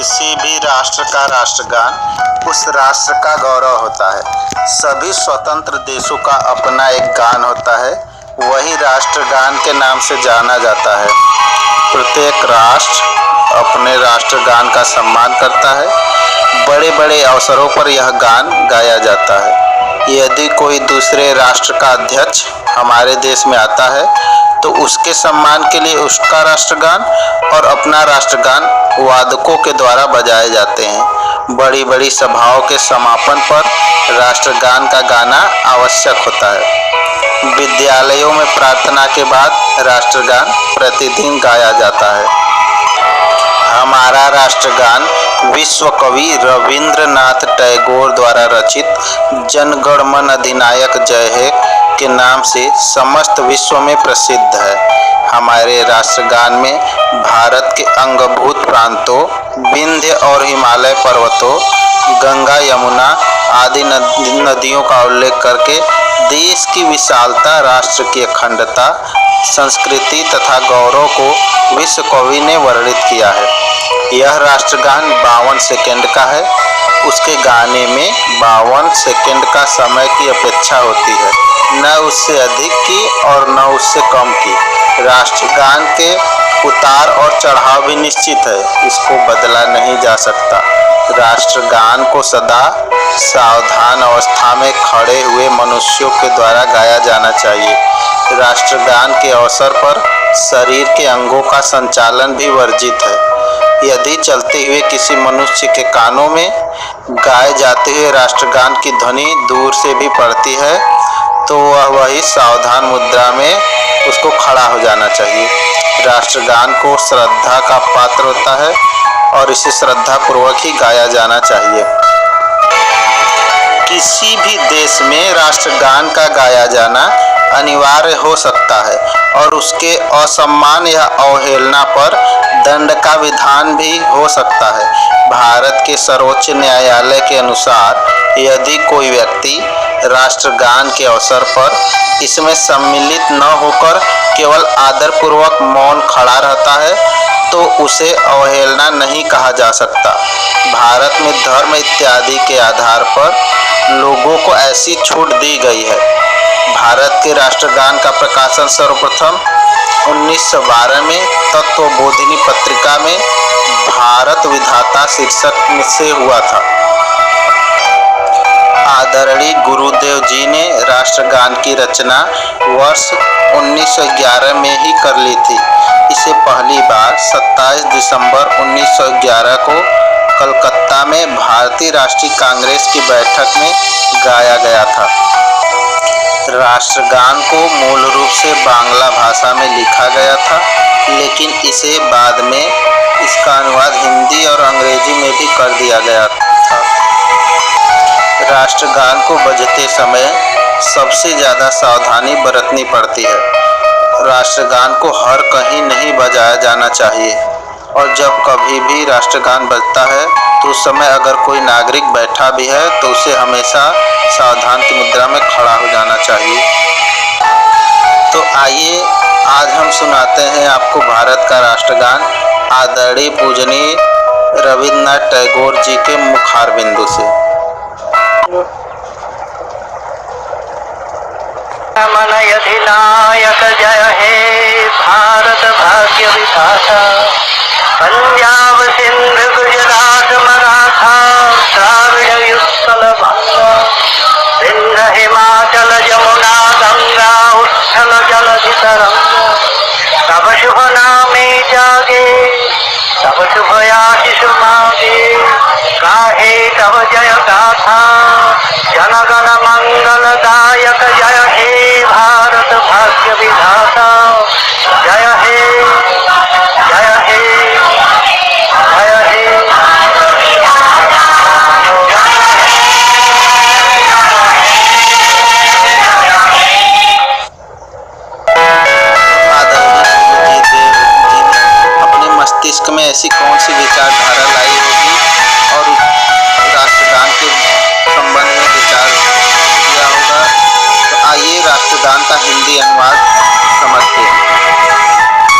किसी भी राष्ट्र का राष्ट्रगान उस राष्ट्र का गौरव होता है। सभी स्वतंत्र देशों का अपना एक गान होता है, वही राष्ट्रगान के नाम से जाना जाता है। प्रत्येक राष्ट्र अपने राष्ट्रगान का सम्मान करता है। बड़े बड़े अवसरों पर यह गान गाया जाता है। यदि कोई दूसरे राष्ट्र का अध्यक्ष हमारे देश में आता है तो उसके सम्मान के लिए उसका राष्ट्रगान और अपना राष्ट्रगान वादकों के द्वारा बजाए जाते हैं। बड़ी बड़ी सभाओं के समापन पर राष्ट्रगान का गाना आवश्यक होता है। विद्यालयों में प्रार्थना के बाद राष्ट्रगान प्रतिदिन गाया जाता है। हमारा राष्ट्रगान विश्व कवि रविंद्रनाथ टैगोर द्वारा रचित जन गण मन अधिनायक जय हे के नाम से समस्त विश्व में प्रसिद्ध है। हमारे राष्ट्रगान में भारत के अंगभूत प्रांतों विंध्य और हिमालय पर्वतों, गंगा यमुना आदि नदियों का उल्लेख करके देश की विशालता, राष्ट्र की अखंडता, संस्कृति तथा गौरव को विश्व कवि ने वर्णित किया है। यह राष्ट्रगान 52 सेकंड का है। उसके गाने में 52 सेकंड का समय की अपेक्षा होती है, न उससे अधिक की और न उससे कम की। राष्ट्रगान के उतार और चढ़ाव भी निश्चित है, इसको बदला नहीं जा सकता। राष्ट्रगान को सदा सावधान अवस्था में खड़े हुए मनुष्यों के द्वारा गाया जाना चाहिए। राष्ट्रगान के अवसर पर शरीर के अंगों का संचालन भी वर्जित है। यदि चलते हुए किसी मनुष्य के कानों में गाए जाते हुए राष्ट्रगान की ध्वनि दूर से भी पड़ती है तो वही सावधान मुद्रा में उसको खड़ा हो जाना चाहिए। राष्ट्रगान को श्रद्धा का पात्र होता है और इसे श्रद्धा पूर्वक ही गाया जाना चाहिए। किसी भी देश में राष्ट्रगान का गाया जाना अनिवार्य हो सकता है और उसके असम्मान या अवहेलना पर दंड का विधान भी हो सकता है। भारत के सर्वोच्च न्यायालय के अनुसार यदि कोई व्यक्ति राष्ट्रगान के अवसर पर इसमें सम्मिलित न होकर केवल आदरपूर्वक मौन खड़ा रहता है तो उसे अवहेलना नहीं कहा जा सकता। भारत में धर्म इत्यादि के आधार पर लोगों को ऐसी छूट दी गई है। भारत के राष्ट्रगान का प्रकाशन सर्वप्रथम 1912 में तत्वबोधिनी पत्रिका में भारत विधाता शीर्षक से हुआ था। आदरणीय गुरुदेव जी ने राष्ट्रगान की रचना वर्ष 1911 में ही कर ली थी। इसे पहली बार 27 दिसंबर 1911 को कलकत्ता में भारतीय राष्ट्रीय कांग्रेस की बैठक में गाया गया था। राष्ट्रगान को मूल रूप से बांग्ला भाषा में लिखा गया था, लेकिन इसे बाद में इसका अनुवाद हिंदी और अंग्रेजी में भी कर दिया गया था। राष्ट्रगान को बजते समय सबसे ज़्यादा सावधानी बरतनी पड़ती है। राष्ट्रगान को हर कहीं नहीं बजाया जाना चाहिए और जब कभी भी राष्ट्रगान बजता है तो उस समय अगर कोई नागरिक बैठा भी है तो उसे हमेशा सावधान की मुद्रा में खड़ा हो जाना चाहिए। तो आइए आज हम सुनाते हैं आपको भारत का राष्ट्रगान आदरणीय पूजनीय रविंद्रनाथ टैगोर जी के मुखार बिंदु से। मन अधिनायक जय हे भारत भाग्य विधाता, पंजाब सिंध गुजरात मराठा द्राविड़ उत्कल बंगा, सिंध हिमाचल यमुना गंगा उत्कल जलधि तरंगा। तब शुभ नामे जागे तब शुभ आशीष मांगे, गाहे तब जय गाथा जनगण मंगलदायक जय हे भारत भाग्य विधाता। जय हे जय हे जय हे। अपने मस्तिष्क में ऐसी कौन सी विचारधारा लाई होगी और राष्ट्रगान के संबंध में विचार किया होगा। तो आइए राष्ट्रगान का हिंदी अनुवाद समझते हैं।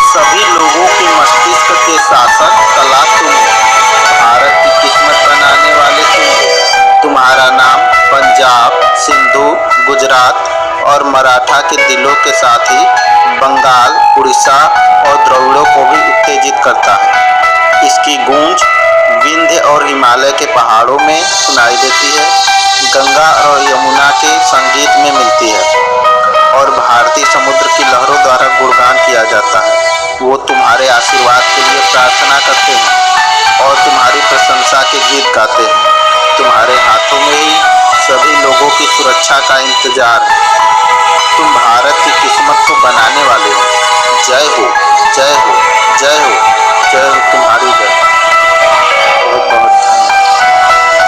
सभी लोगों के मस्तिष्क के शासक कला तुम हो। भारत गुजरात और मराठा के दिलों के साथ ही बंगाल, उड़ीसा और द्रविड़ों को भी उत्तेजित करता है। इसकी गूंज विंध्य और हिमालय के पहाड़ों में सुनाई देती है, गंगा और यमुना के संगीत में मिलती है और भारतीय समुद्र की लहरों द्वारा गुणगान किया जाता है। वो तुम्हारे आशीर्वाद के लिए प्रार्थना करते हैं और तुम्हारी प्रशंसा के गीत गाते हैं। तुम्हारे हाथों में ही सभी लोगों की सुरक्षा का इंतजार है। तुम भारत की किस्मत को बनाने वाले हो। जय हो, जय हो, जय हो, जय हो, तुम्हारी जय।